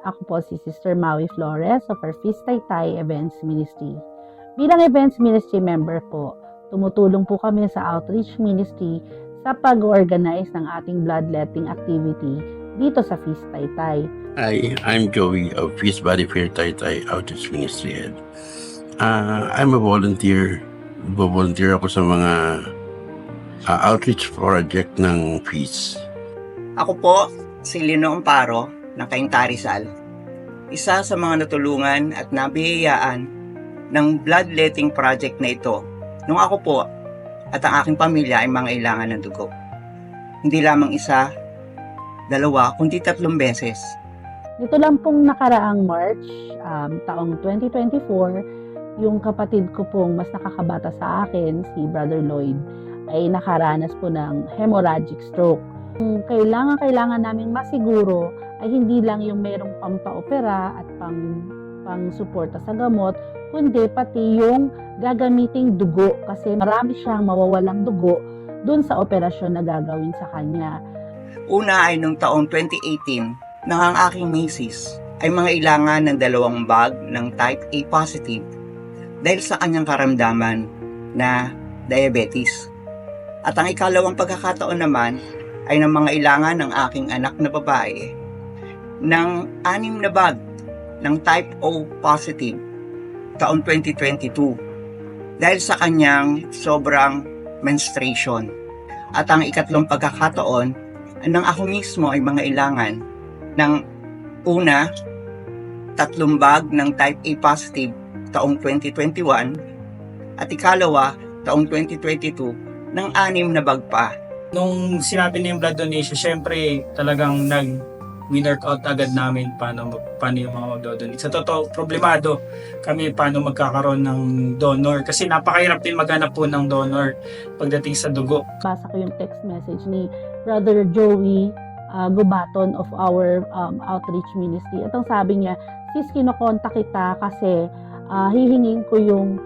Ako po si Sister Maui Flores of our Feast Taytay Events Ministry. Bilang Events Ministry member po, tumutulong po kami sa Outreach Ministry sa pag-organize ng ating bloodletting activity dito sa Feast Taytay. Hi, I'm Joey of Peace Body Fair Taytay Outreach Ministry Head. I'm a volunteer. Volunteer ako sa mga outreach project ng Peace. Ako po, si Lino Amparo ng Cainta Rizal. Isa sa mga natulungan at nabiyayaan ng bloodletting project na ito nung ako po at ang aking pamilya ay mangailangan ng dugo. Hindi lamang isa, dalawa, kundi 3 beses. Dito lang pong nakaraang March, taong 2024, yung kapatid ko pong mas nakakabata sa akin, si Brother Lloyd, ay nakaranas po ng hemorrhagic stroke. Yung kailangan naming masiguro ay hindi lang yung merong pampaopera at pang-suporta sa gamot, kundi pati yung gagamiting dugo kasi marami siyang mawawalang dugo dun sa operasyon na gagawin sa kanya. Una ay nung taong 2018 nang ang aking misis ay mangailangan ng 2 bag ng type A positive dahil sa kanyang karamdaman na diabetes. At ang ikalawang pagkakataon naman ay ng mangailangan ng aking anak na babae ng 6 na bag ng type O positive taong 2022 dahil sa kanyang sobrang menstruation. At ang ikatlong pagkakataon nang ako mismo ay mangailangan ng una, 3 bag ng type A positive taong 2021 at ikalawa, taong 2022 ng 6 na bag pa. Nung sinabi na yung blood donation, syempre talagang nag-work out agad namin paano yung mga magdodonate. Sa totoo, problemado kami paano magkakaroon ng donor kasi napakahirap din maghanap po ng donor pagdating sa dugo. Basa ko yung text message ni Brother Joey Gubaton of our outreach ministry. At ang sabi niya, sis, kinokontak kita kasi hihingin ko yung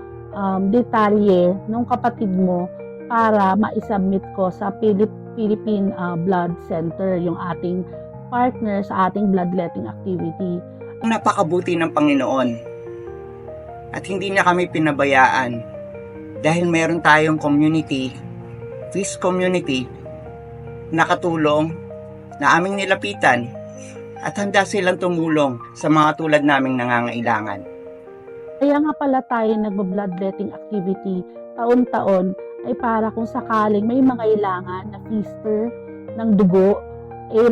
detalye ng kapatid mo para ma-submit ko sa Philippine Blood Center, yung ating partner sa ating bloodletting activity. Napakabuti ng Panginoon at hindi niya kami pinabayaan dahil meron tayong community, Feast community, nakatulong na aming nilapitan at handa silang tumulong sa mga tulad naming nangangailangan. Kaya nga pala tayo nagbo-bloodletting activity taon-taon ay para kung sakaling may mangailangan na feaster ng dugo,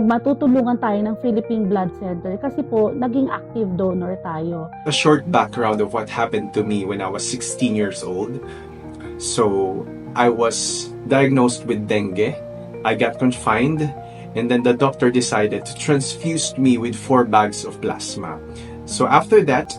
matutulungan tayo ng Philippine Blood Center kasi po naging active donor tayo. A short background of what happened to me when I was 16 years old. So, I was diagnosed with dengue. I got confined, and then the doctor decided to transfuse me with 4 bags of plasma. So after that,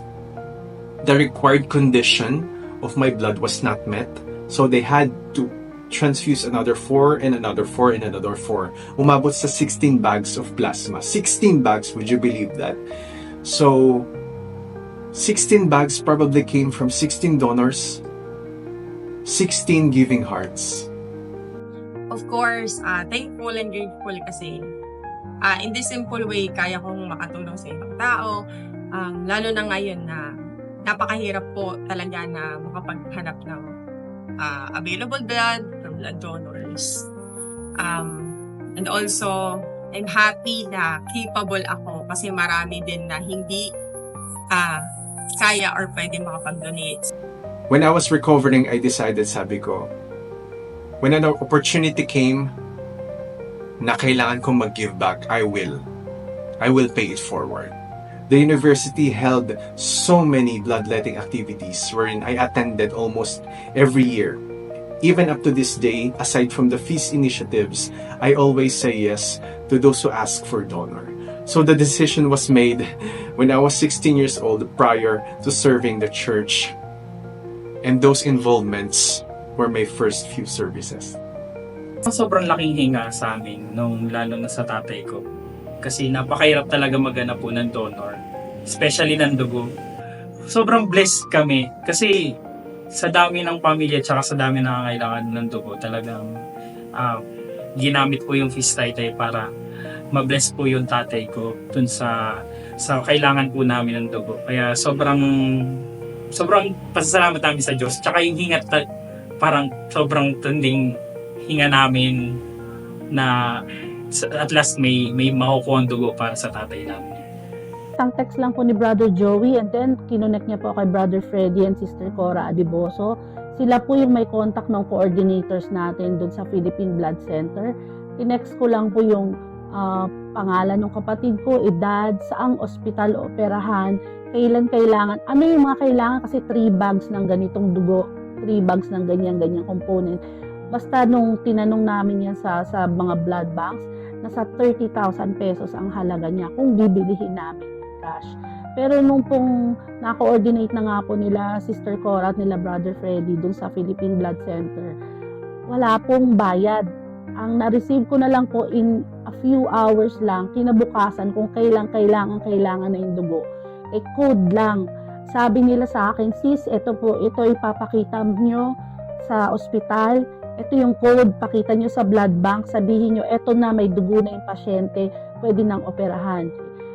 the required condition of my blood was not met. So they had to transfuse another 4 and another 4 and another 4. Umabot sa 16 bags of plasma. 16 bags, would you believe that? So, 16 bags probably came from 16 donors, 16 giving hearts. Of course, thankful and grateful kasi in this simple way, kaya kong makatulong sa ibang tao. Lalo na ngayon na napakahirap po talaga na makapaghanap ng available blood from blood donors. And also, I'm happy na capable ako kasi marami din na hindi kaya or pwede makapag-donate. When I was recovering, I decided, sabi ko, when an opportunity came na kailangan kong mag-give back, I will pay it forward. The university held so many bloodletting activities wherein I attended almost every year. Even up to this day, aside from the feast initiatives, I always say yes to those who ask for donor. So the decision was made when I was 16 years old prior to serving the church. And those involvements were my first few services. Sobrang laking hinga sa amin nung lalo na sa tatay ko. Kasi napakahirap talaga maghanap po ng donor, especially ng dugo. Sobrang blessed kami kasi sa dami ng pamilya at sa dami ng nangangailangan ng dugo, talagang ginamit po yung Feast Taytay para mabless po yung tatay ko dun sa sa kailangan po namin ng dugo. Kaya sobrang pasasalamat namin sa Diyos. Tsaka yung parang sobrang tanding hinga namin na at last may makukuha ang dugo para sa tatay namin. Isang text lang po ni Brother Joey and then kinonect niya po kay Brother Freddy and Sister Cora Adiboso. Sila po yung may contact ng coordinators natin dun sa Philippine Blood Center. Tinext ko lang po yung pangalan ng kapatid ko, edad, saang ospital operahan, kailan kailangan, ano yung mga kailangan kasi 3 bags ng ganitong dugo, 3 bags ng ganyan-ganyan component. Basta nung tinanong namin yan sa mga blood banks, nasa 30,000 pesos ang halaga niya kung bibilihin namin cash. Pero nung pong na-coordinate na nga po nila Sister Cora at nila Brother Freddy dun sa Philippine Blood Center, wala pong bayad. Ang na-receive ko na lang po in a few hours lang, kinabukasan kung kailangan na yung dugo. Code lang. Sabi nila sa akin, sis, ito ipapakita nyo sa ospital. Ito yung code, pakita nyo sa blood bank, sabihin nyo, ito na, may dugo na yung pasyente, pwede nang operahan.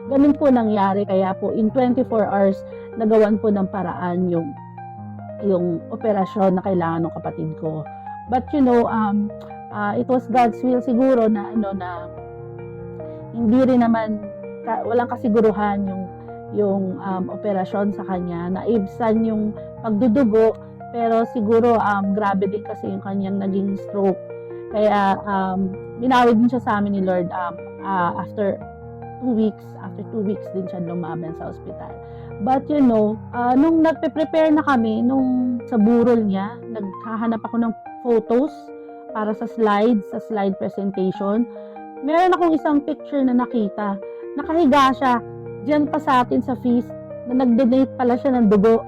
Ganun po nangyari, kaya po in 24 hours, nagawan po ng paraan yung operasyon na kailangan ng kapatid ko. But it was God's will siguro na hindi rin naman, walang kasiguruhan yung operasyon sa kanya, naibsan yung pagdudugo, pero siguro grabe din kasi yung kanyang naging stroke. Kaya binawid din siya sa amin ni Lord after 2 weeks din siya lumaban sa ospital. But nung nagpe-prepare na kami, nung sa burol niya, naghahanap ako ng photos para sa slide presentation. Meron akong isang picture na nakita. Nakahiga siya diyan pa sa atin sa feast na nag-donate pala siya ng dugo,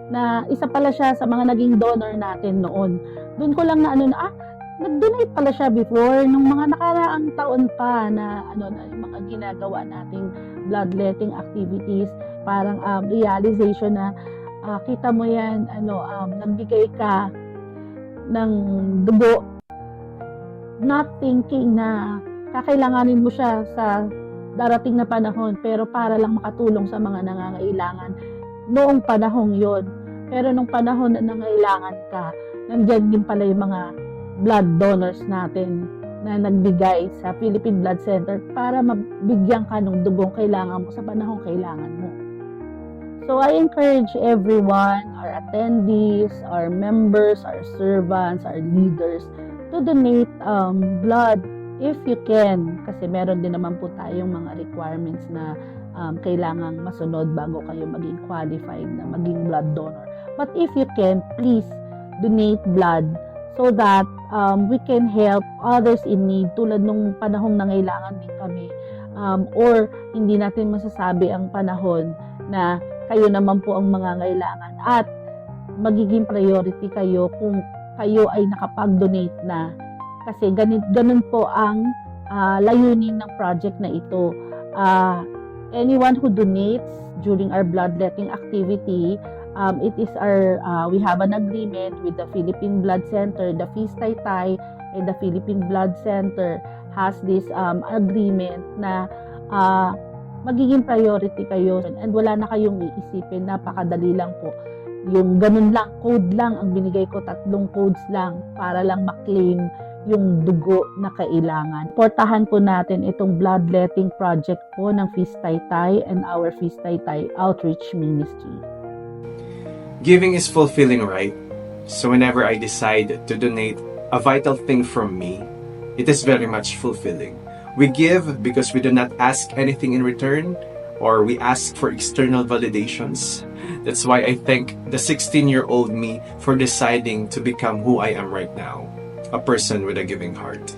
na isa pala siya sa mga naging donor natin noon. Doon ko lang nag-donate pala siya before nung mga nakaraang taon pa na yung mga ginagawa nating bloodletting activities, parang realization na kita mo yan, nagbigay ka ng dugo not thinking na kakailanganin mo siya sa darating na panahon, pero para lang makatulong sa mga nangangailangan noong panahong yon. Pero nung panahon na nangailangan ka, nandiyan din pala yung mga blood donors natin na nagbigay sa Philippine Blood Center para mabigyan ka ng dugong kailangan mo sa panahong kailangan mo. So I encourage everyone, our attendees, our members, our servants, our leaders, to donate blood if you can, kasi meron din naman po tayong mga requirements na kailangang masunod bago kayo maging qualified na maging blood donor. But if you can, please donate blood so that we can help others in need, tulad nung panahong nangailangan din kami, or hindi natin masasabi ang panahon na kayo naman po ang mga ngailangan at magiging priority kayo kung kayo ay nakapag-donate na. Kasi ganun po ang layunin ng project na ito. Anyone who donates during our bloodletting activity, it is we have an agreement with the Philippine Blood Center, the Feast Taytay and the Philippine Blood Center has this agreement na magiging priority kayo and wala na kayong iisipin, napakadali lang po. Yung ganun lang, code lang ang binigay ko, 3 codes lang para lang maklaim yung dugo na kailangan. Portahan po natin itong bloodletting project po ng Feast Taytay and our Feast Taytay Outreach Ministry. Giving is fulfilling, right? So whenever I decide to donate a vital thing from me, it is very much fulfilling. We give because we do not ask anything in return, or we ask for external validations. That's why I thank the 16-year-old me for deciding to become who I am right now, a person with a giving heart.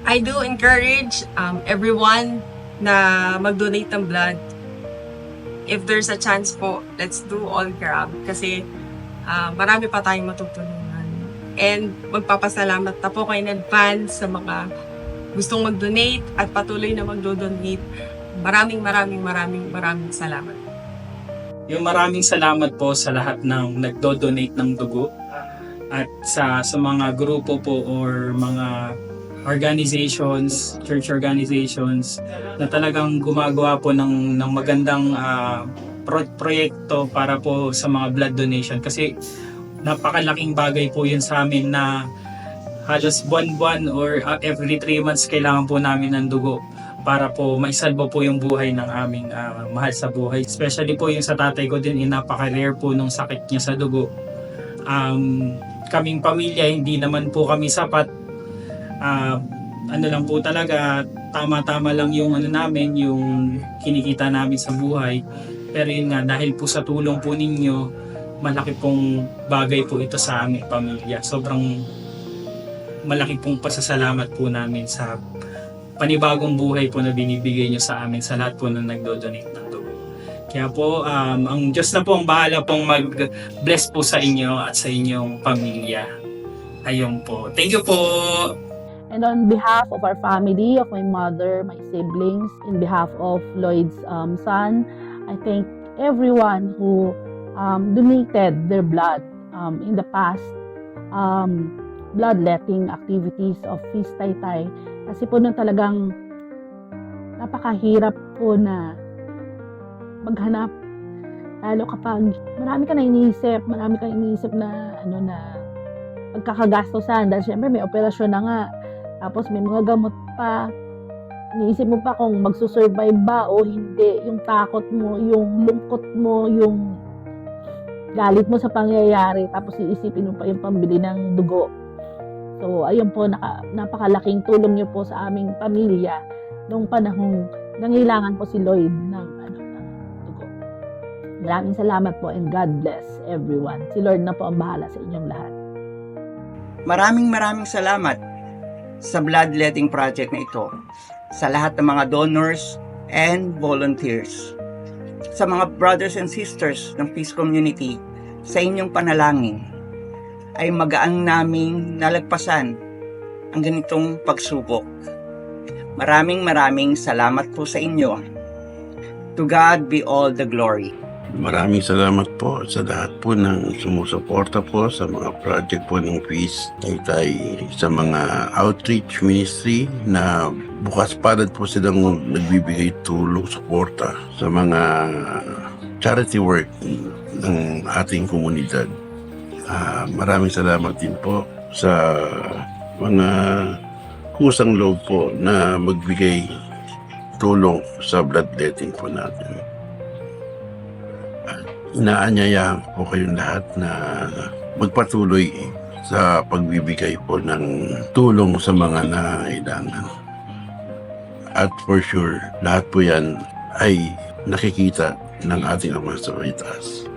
I do encourage everyone na mag-donate ng blood. If there's a chance po, let's do all grab kasi marami pa tayong matutulungan. And magpapasalamat na po kayo in advance sa mga gustong mag-donate at patuloy na mag-donate. Maraming salamat. Yung maraming salamat po sa lahat ng nagdo-donate ng dugo at sa mga grupo po or mga organizations, church organizations na talagang gumagawa po ng magandang proyekto para po sa mga blood donation, kasi napakalaking bagay po yun sa amin na halos buwan-buwan or every 3 months kailangan po namin ng dugo para po maisalba po yung buhay ng aming mahal sa buhay. Especially po yung sa tatay ko din, napaka-rare po nung sakit niya sa dugo. Kaming pamilya, hindi naman po kami sapat. Ano lang po talaga, tama-tama lang yung namin, yung kinikita namin sa buhay. Pero yun nga, dahil po sa tulong po ninyo, malaki pong bagay po ito sa aming pamilya. Sobrang malaki pong pasasalamat po namin sa panibagong buhay po na binibigay nyo sa amin, sa lahat po na nagdo-donate ng dugo. Kaya po, ang Diyos na po ang bahala pong mag-bless po sa inyo at sa inyong pamilya. Ayun po. Thank you po! And on behalf of our family, of my mother, my siblings, in behalf of Lloyd's son, I thank everyone who donated their blood in the past bloodletting activities of Feast Taytay. Kasi po nun talagang napakahirap po na maghanap. Lalo kapag marami ka na iniisip na na pagkakagastosan. Dahil syempre may operasyon na nga. Tapos may mga gamot pa. Iniisip mo pa kung magsusurvive ba o hindi. Yung takot mo, yung lungkot mo, yung galit mo sa pangyayari. Tapos iisipin mo pa yung pambili ng dugo. So, ayun po, napakalaking tulong niyo po sa aming pamilya noong panahong nangailangan po si Lloyd ng dugo. Maraming salamat po and God bless everyone. Si Lord na po ang bahala sa inyong lahat. Maraming salamat sa bloodletting project na ito, sa lahat ng mga donors and volunteers, sa mga brothers and sisters ng Peace Community. Sa inyong panalangin ay magaan naming nalagpasan ang ganitong pagsubok. Maraming salamat po sa inyo. To God be all the glory. Maraming salamat po sa lahat po ng sumusuporta po sa mga project po ng Feast Taytay, sa mga outreach ministry na bukas palad po silang nagbibigay tulong, suporta sa mga charity work ng ating komunidad. Maraming salamat din po sa mga kusang loob po na magbigay tulong sa bloodletting po natin. Inaanyayahan po kayong lahat na magpatuloy sa pagbibigay po ng tulong sa mga nangangailangan. At for sure, lahat po yan ay nakikita ng ating Ama sa may taas.